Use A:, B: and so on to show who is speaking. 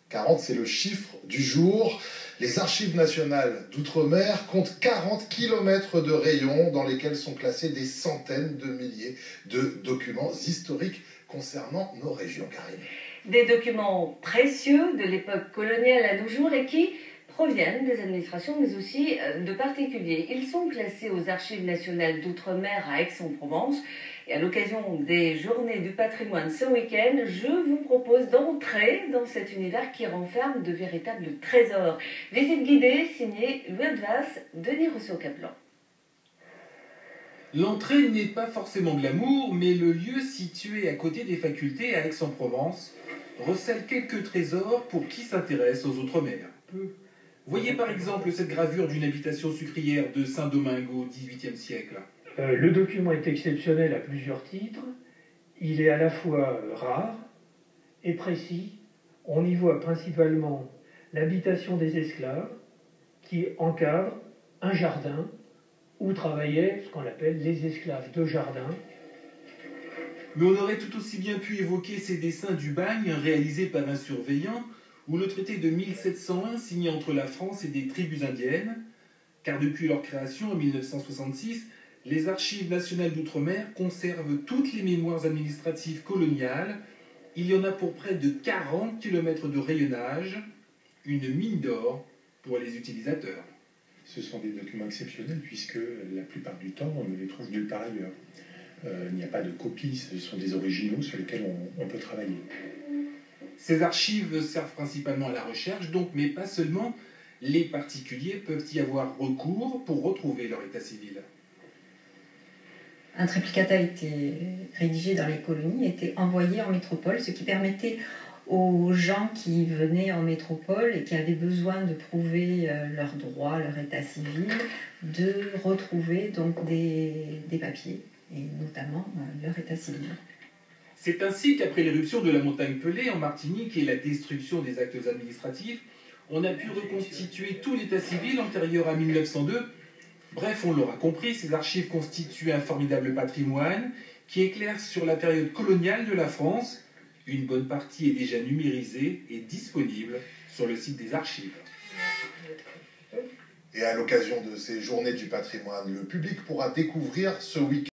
A: 40, c'est le chiffre du jour. Les Archives nationales d'outre-mer comptent 40 km de rayons dans lesquels sont classés des centaines de milliers de documents historiques concernant nos régions, Karine.
B: Des documents précieux de l'époque coloniale à nos jours et qui proviennent des administrations mais aussi de particuliers. Ils sont classés aux Archives nationales d'outre-mer à Aix-en-Provence. Et à l'occasion des Journées du patrimoine ce week-end, je vous propose d'entrer dans cet univers qui renferme de véritables trésors. Visite guidée signée Louis Advas, Denis Rousseau-Caplan.
C: L'entrée n'est pas forcément glamour, mais le lieu situé à côté des facultés à Aix-en-Provence recèle quelques trésors pour qui s'intéresse aux Outre-mer. Voyez par exemple cette gravure d'une habitation sucrière de Saint-Domingue au XVIIIe siècle.
D: Le document est exceptionnel à plusieurs titres. Il est à la fois rare et précis. On y voit principalement l'habitation des esclaves qui encadre un jardin où travaillaient ce qu'on appelle les esclaves de jardin.
C: Mais on aurait tout aussi bien pu évoquer ces dessins du bagne réalisés par un surveillant ou le traité de 1701 signé entre la France et des tribus indiennes, car depuis leur création en 1966, les Archives nationales d'outre-mer conservent toutes les mémoires administratives coloniales. Il y en a pour près de 40 km de rayonnage, une mine d'or pour les utilisateurs.
E: Ce sont des documents exceptionnels puisque la plupart du temps, on ne les trouve nulle part ailleurs. Il n'y a pas de copies, ce sont des originaux sur lesquels on peut travailler.
C: Ces archives servent principalement à la recherche, donc, mais pas seulement. Les particuliers peuvent y avoir recours pour retrouver leur état civil.
F: Un triplicata a été rédigé dans les colonies, a été envoyé en métropole, ce qui permettait aux gens qui venaient en métropole et qui avaient besoin de prouver leurs droits, leur état civil, de retrouver donc des papiers, et notamment leur état civil.
C: C'est ainsi qu'après l'éruption de la montagne Pelée en Martinique et la destruction des actes administratifs, on a pu reconstituer tout l'état civil antérieur à 1902. Bref, on l'aura compris, ces archives constituent un formidable patrimoine qui éclaire sur la période coloniale de la France. Une bonne partie est déjà numérisée et disponible sur le site des archives.
A: Et à l'occasion de ces Journées du patrimoine, le public pourra découvrir ce week-end